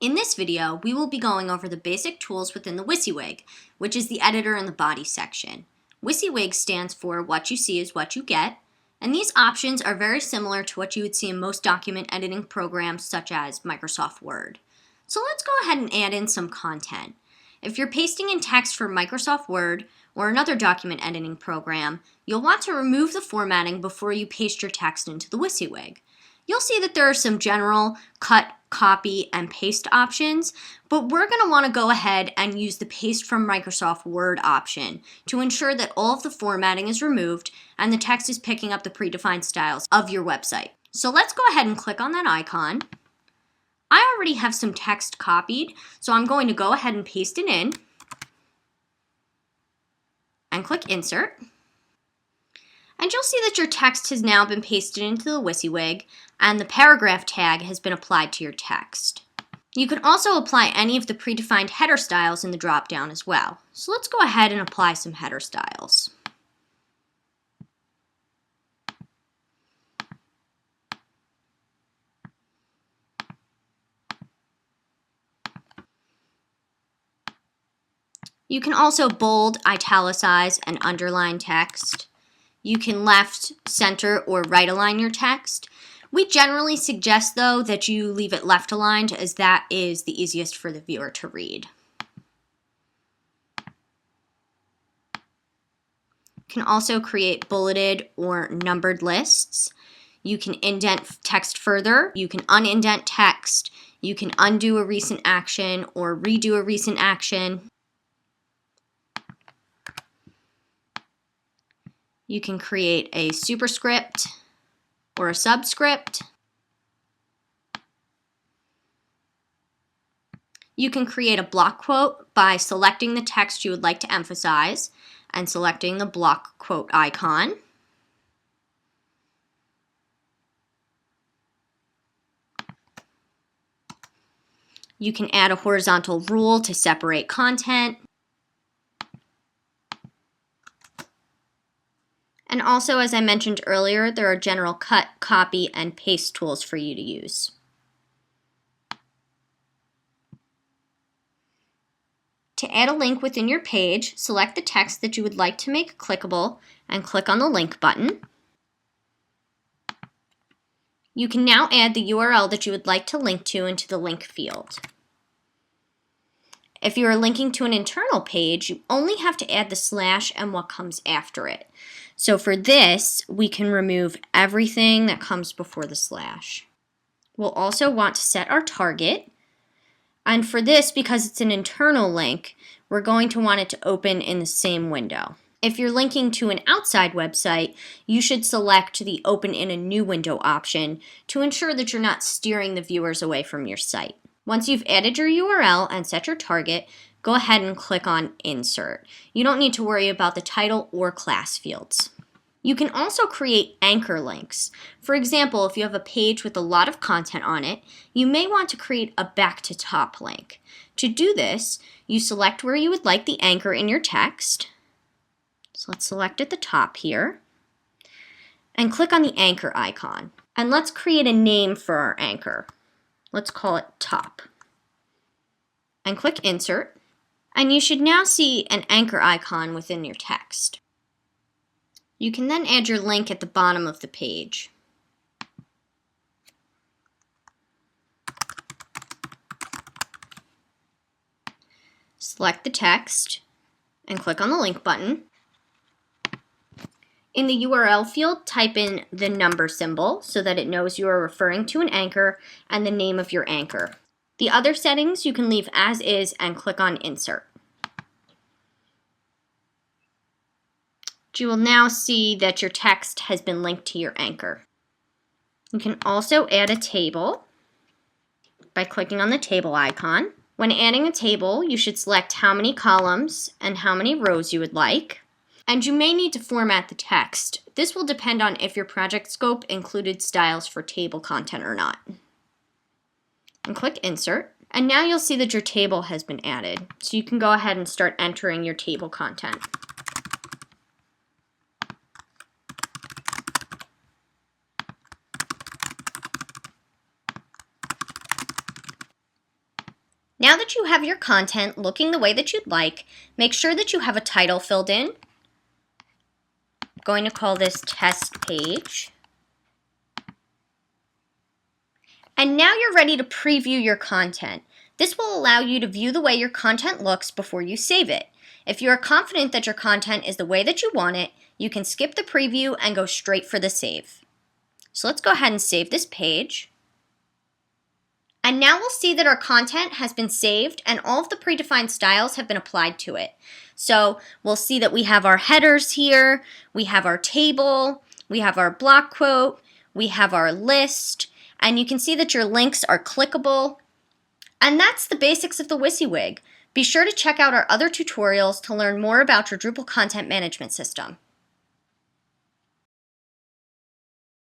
In this video, we will be going over the basic tools within the WYSIWYG, which is the editor in the body section. WYSIWYG stands for What You See is What You Get, and these options are very similar to what you would see in most document editing programs such as Microsoft Word. So let's go ahead and add in some content. If you're pasting in text for Microsoft Word or another document editing program, you'll want to remove the formatting before you paste your text into the WYSIWYG. You'll see that there are some general cut, copy, and paste options, but we're going to want to go ahead and use the paste from Microsoft Word option to ensure that all of the formatting is removed and the text is picking up the predefined styles of your website. So let's go ahead and click on that icon. I already have some text copied, so I'm going to go ahead and paste it in and click Insert. And you'll see that your text has now been pasted into the WYSIWYG and the paragraph tag has been applied to your text. You can also apply any of the predefined header styles in the drop-down as well. So let's go ahead and apply some header styles. You can also bold, italicize, and underline text. You can left, center, or right align your text. We generally suggest, though, that you leave it left aligned as that is the easiest for the viewer to read. You can also create bulleted or numbered lists. You can indent text further. You can unindent text. You can undo a recent action or redo a recent action. You can create a superscript or a subscript. You can create a block quote by selecting the text you would like to emphasize and selecting the block quote icon. You can add a horizontal rule to separate content. And also, as I mentioned earlier, there are general cut, copy, and paste tools for you to use. To add a link within your page, select the text that you would like to make clickable and click on the link button. You can now add the URL that you would like to link to into the link field. If you are linking to an internal page, you only have to add the slash and what comes after it. So for this, we can remove everything that comes before the slash. We'll also want to set our target. And for this, because it's an internal link, we're going to want it to open in the same window. If you're linking to an outside website, you should select the Open in a New Window option to ensure that you're not steering the viewers away from your site. Once you've added your URL and set your target, go ahead and click on Insert. You don't need to worry about the title or class fields. You can also create anchor links. For example, if you have a page with a lot of content on it, you may want to create a back to top link. To do this, you select where you would like the anchor in your text. So let's select at the top here and click on the anchor icon. And let's create a name for our anchor. Let's call it Top. And click Insert. And you should now see an anchor icon within your text. You can then add your link at the bottom of the page. Select the text and click on the link button. In the URL field, type in the number symbol so that it knows you are referring to an anchor and the name of your anchor. The other settings you can leave as is and click on Insert. You will now see that your text has been linked to your anchor. You can also add a table by clicking on the table icon. When adding a table, you should select how many columns and how many rows you would like. And you may need to format the text. This will depend on if your project scope included styles for table content or not. And click Insert. And now you'll see that your table has been added. So you can go ahead and start entering your table content. Now that you have your content looking the way that you'd like, make sure that you have a title filled in. I'm going to call this test page. And now you're ready to preview your content. This will allow you to view the way your content looks before you save it. If you are confident that your content is the way that you want it, you can skip the preview and go straight for the save. So let's go ahead and save this page. And now we'll see that our content has been saved and all of the predefined styles have been applied to it. So we'll see that we have our headers here, we have our table, we have our block quote, we have our list, and you can see that your links are clickable. And that's the basics of the WYSIWYG. Be sure to check out our other tutorials to learn more about your Drupal content management system.